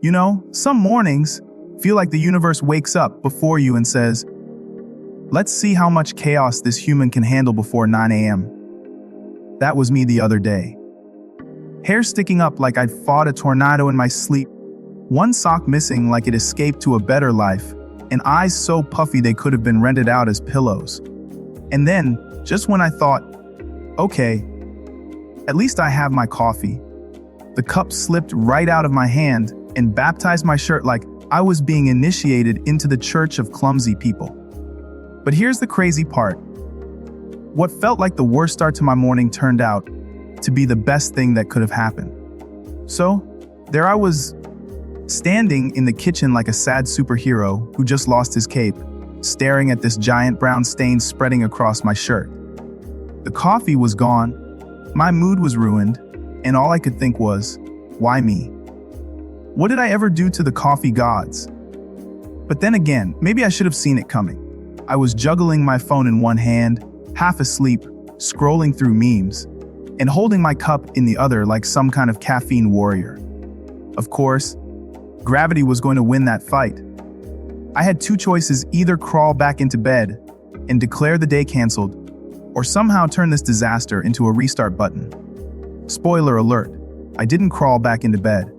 You know, some mornings feel like the universe wakes up before you and says, let's see how much chaos this human can handle before 9 a.m. That was me the other day. Hair sticking up like I'd fought a tornado in my sleep, one sock missing like it escaped to a better life, and eyes so puffy they could have been rented out as pillows. And then, just when I thought, okay, at least I have my coffee, the cup slipped right out of my hand and baptized my shirt like I was being initiated into the church of clumsy people. But here's the crazy part. What felt like the worst start to my morning turned out to be the best thing that could have happened. So, there I was, standing in the kitchen like a sad superhero who just lost his cape, staring at this giant brown stain spreading across my shirt. The coffee was gone, my mood was ruined, and all I could think was, why me? What did I ever do to the coffee gods? But then again, maybe I should have seen it coming. I was juggling my phone in one hand, half asleep, scrolling through memes, and holding my cup in the other like some kind of caffeine warrior. Of course, gravity was going to win that fight. I had two choices: either crawl back into bed and declare the day canceled, or somehow turn this disaster into a restart button. Spoiler alert, I didn't crawl back into bed,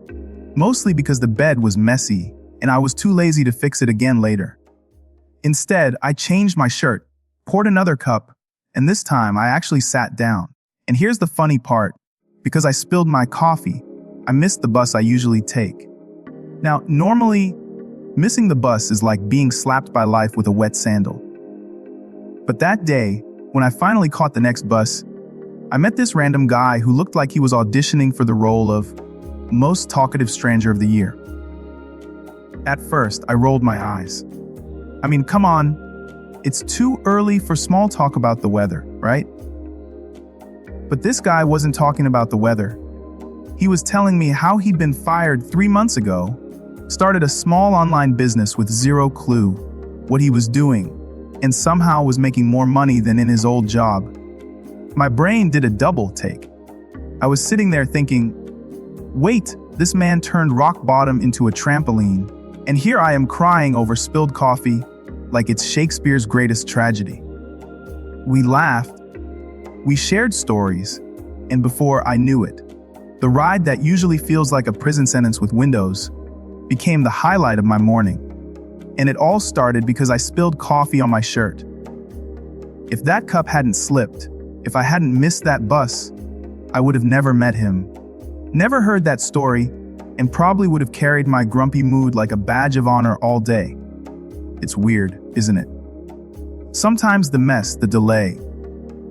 mostly because the bed was messy and I was too lazy to fix it again later. Instead, I changed my shirt, poured another cup, and this time I actually sat down. And here's the funny part, because I spilled my coffee, I missed the bus I usually take. Now, normally, missing the bus is like being slapped by life with a wet sandal. But that day, when I finally caught the next bus, I met this random guy who looked like he was auditioning for the role of Most Talkative Stranger of the Year. At first, I rolled my eyes. I mean, come on, it's too early for small talk about the weather, right? But this guy wasn't talking about the weather. He was telling me how he'd been fired 3 months ago, started a small online business with zero clue what he was doing, and somehow was making more money than in his old job. My brain did a double take. I was sitting there thinking, wait, this man turned rock bottom into a trampoline, and here I am crying over spilled coffee like it's Shakespeare's greatest tragedy. We laughed, we shared stories, and before I knew it, the ride that usually feels like a prison sentence with windows became the highlight of my morning. And it all started because I spilled coffee on my shirt. If that cup hadn't slipped, if I hadn't missed that bus, I would have never met him, never heard that story, and probably would have carried my grumpy mood like a badge of honor all day. It's weird, isn't it? Sometimes the mess, the delay,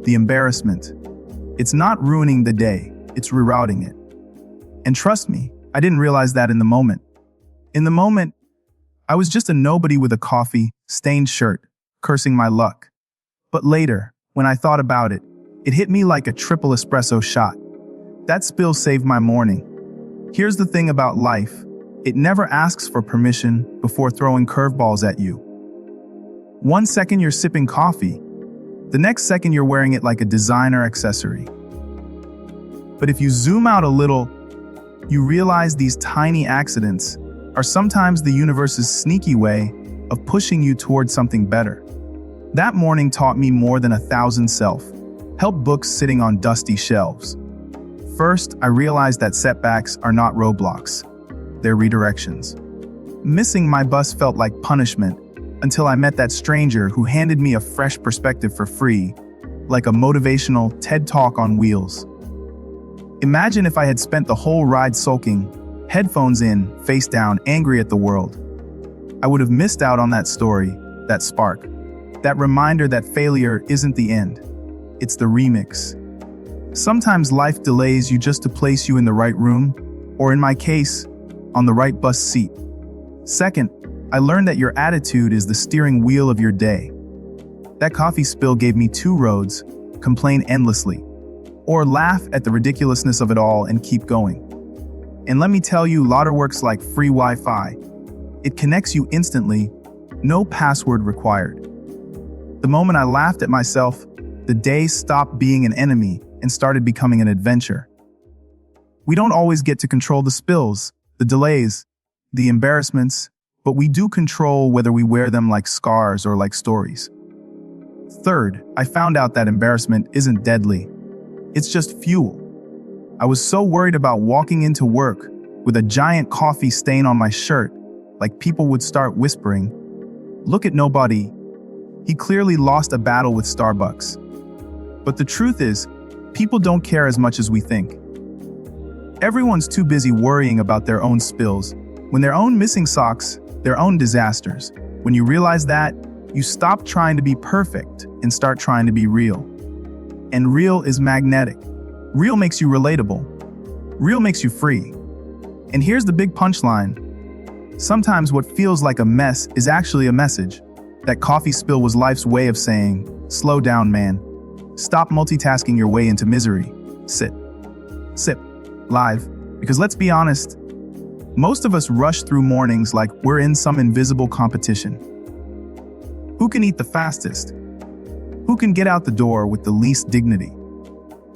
the embarrassment, it's not ruining the day, it's rerouting it. And trust me, I didn't realize that in the moment. In the moment, I was just a nobody with a coffee-stained shirt, cursing my luck. But later, when I thought about it, it hit me like a triple espresso shot. That spill saved my morning. Here's the thing about life. It never asks for permission before throwing curveballs at you. 1 second you're sipping coffee, the next second you're wearing it like a designer accessory. But if you zoom out a little, you realize these tiny accidents are sometimes the universe's sneaky way of pushing you towards something better. That morning taught me more than 1,000 self-help books sitting on dusty shelves. First, I realized that setbacks are not roadblocks. They're redirections. Missing my bus felt like punishment until I met that stranger who handed me a fresh perspective for free, like a motivational TED Talk on wheels. Imagine if I had spent the whole ride sulking, headphones in, face down, angry at the world. I would have missed out on that story, that spark, that reminder that failure isn't the end. It's the remix. Sometimes life delays you just to place you in the right room, or in my case, on the right bus seat. Second, I learned that your attitude is the steering wheel of your day. That coffee spill gave me two roads: complain endlessly, or laugh at the ridiculousness of it all and keep going. And let me tell you, Lauder works like free Wi-Fi. It connects you instantly, no password required. The moment I laughed at myself, the day stopped being an enemy and started becoming an adventure. We don't always get to control the spills, the delays, the embarrassments, but we do control whether we wear them like scars or like stories. Third, I found out that embarrassment isn't deadly. It's just fuel. I was so worried about walking into work with a giant coffee stain on my shirt, like people would start whispering, "Look at nobody. He clearly lost a battle with Starbucks." But the truth is, people don't care as much as we think. Everyone's too busy worrying about their own spills, when their own missing socks, their own disasters. When you realize that, you stop trying to be perfect and start trying to be real. And real is magnetic. Real makes you relatable. Real makes you free. And here's the big punchline. Sometimes what feels like a mess is actually a message. That coffee spill was life's way of saying, "Slow down, man. Stop multitasking your way into misery. Sit. Sip. Live." Because let's be honest, most of us rush through mornings like we're in some invisible competition. Who can eat the fastest? Who can get out the door with the least dignity?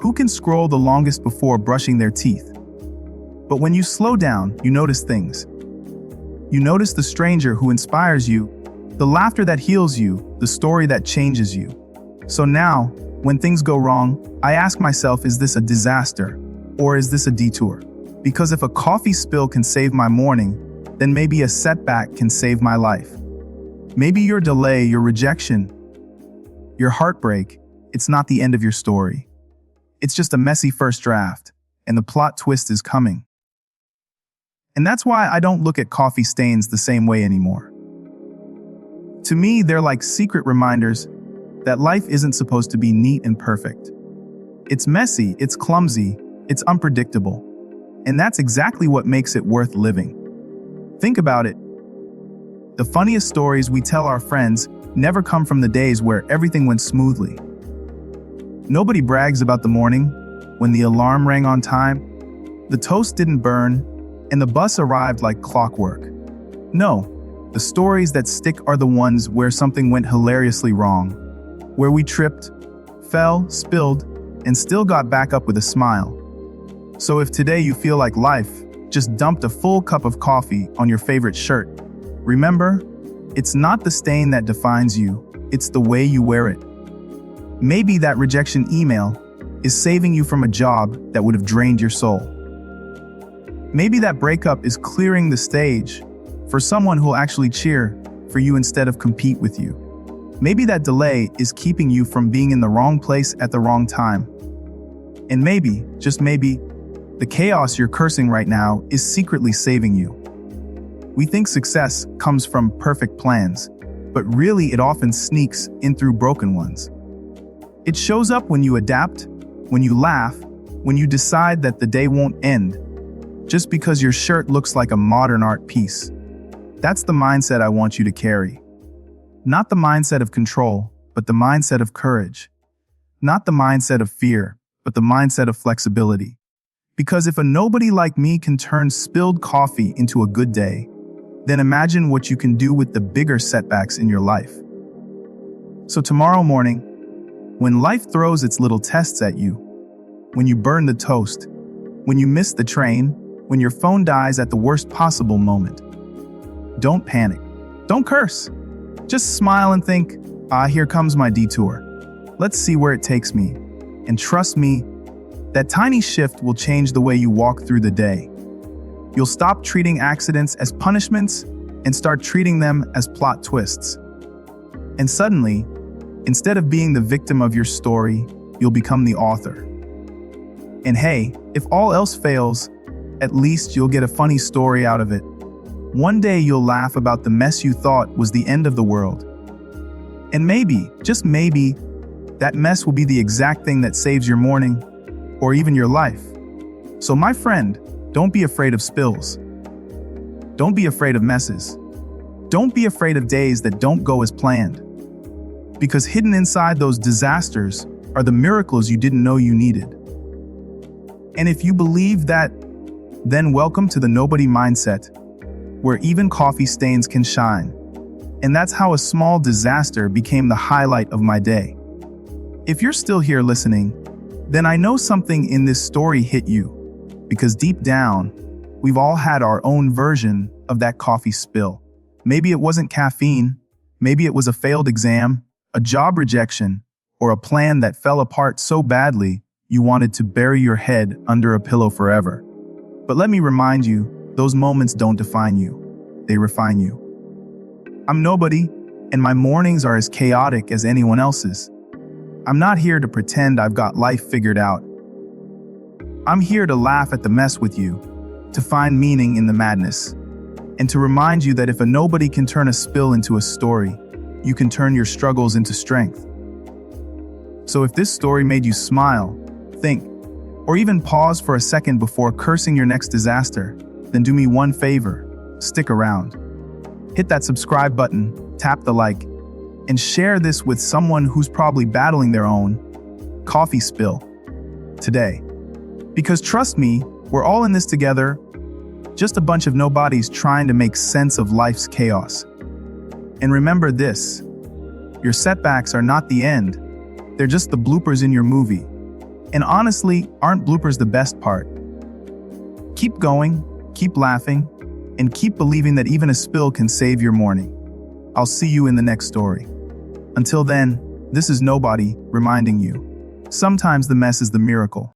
Who can scroll the longest before brushing their teeth? But when you slow down, you notice things. You notice the stranger who inspires you, the laughter that heals you, the story that changes you. So now, when things go wrong, I ask myself, is this a disaster or is this a detour? Because if a coffee spill can save my morning, then maybe a setback can save my life. Maybe your delay, your rejection, your heartbreak, it's not the end of your story. It's just a messy first draft, and the plot twist is coming. And that's why I don't look at coffee stains the same way anymore. To me, they're like secret reminders that life isn't supposed to be neat and perfect. It's messy, it's clumsy, it's unpredictable. And that's exactly what makes it worth living. Think about it. The funniest stories we tell our friends never come from the days where everything went smoothly. Nobody brags about the morning when the alarm rang on time, the toast didn't burn, and the bus arrived like clockwork. No, the stories that stick are the ones where something went hilariously wrong, where we tripped, fell, spilled, and still got back up with a smile. So if today you feel like life just dumped a full cup of coffee on your favorite shirt, remember, it's not the stain that defines you, it's the way you wear it. Maybe that rejection email is saving you from a job that would have drained your soul. Maybe that breakup is clearing the stage for someone who'll actually cheer for you instead of compete with you. Maybe that delay is keeping you from being in the wrong place at the wrong time. And maybe, just maybe, the chaos you're cursing right now is secretly saving you. We think success comes from perfect plans, but really it often sneaks in through broken ones. It shows up when you adapt, when you laugh, when you decide that the day won't end, just because your shirt looks like a modern art piece. That's the mindset I want you to carry. Not the mindset of control, but the mindset of courage. Not the mindset of fear, but the mindset of flexibility. Because if a nobody like me can turn spilled coffee into a good day, then imagine what you can do with the bigger setbacks in your life. So tomorrow morning, when life throws its little tests at you, when you burn the toast, when you miss the train, when your phone dies at the worst possible moment, don't panic. Don't curse. Just smile and think, here comes my detour. Let's see where it takes me. And trust me, that tiny shift will change the way you walk through the day. You'll stop treating accidents as punishments and start treating them as plot twists. And suddenly, instead of being the victim of your story, you'll become the author. And hey, if all else fails, at least you'll get a funny story out of it. One day you'll laugh about the mess you thought was the end of the world. And maybe, just maybe, that mess will be the exact thing that saves your morning, or even your life. So my friend, don't be afraid of spills. Don't be afraid of messes. Don't be afraid of days that don't go as planned. Because hidden inside those disasters are the miracles you didn't know you needed. And if you believe that, then welcome to the nobody mindset, where even coffee stains can shine. And that's how a small disaster became the highlight of my day. If you're still here listening, then I know something in this story hit you, because deep down, we've all had our own version of that coffee spill. Maybe it wasn't caffeine, maybe it was a failed exam, a job rejection, or a plan that fell apart so badly you wanted to bury your head under a pillow forever. But let me remind you, those moments don't define you, they refine you. I'm nobody, and my mornings are as chaotic as anyone else's. I'm not here to pretend I've got life figured out. I'm here to laugh at the mess with you, to find meaning in the madness, and to remind you that if a nobody can turn a spill into a story, you can turn your struggles into strength. So if this story made you smile, think, or even pause for a second before cursing your next disaster, then do me one favor, stick around. Hit that subscribe button, tap the like, and share this with someone who's probably battling their own coffee spill today. Because trust me, we're all in this together, just a bunch of nobodies trying to make sense of life's chaos. And remember this, your setbacks are not the end, they're just the bloopers in your movie. And honestly, aren't bloopers the best part? Keep going, keep laughing, and keep believing that even a spill can save your morning. I'll see you in the next story. Until then, this is Nobody reminding you, sometimes the mess is the miracle.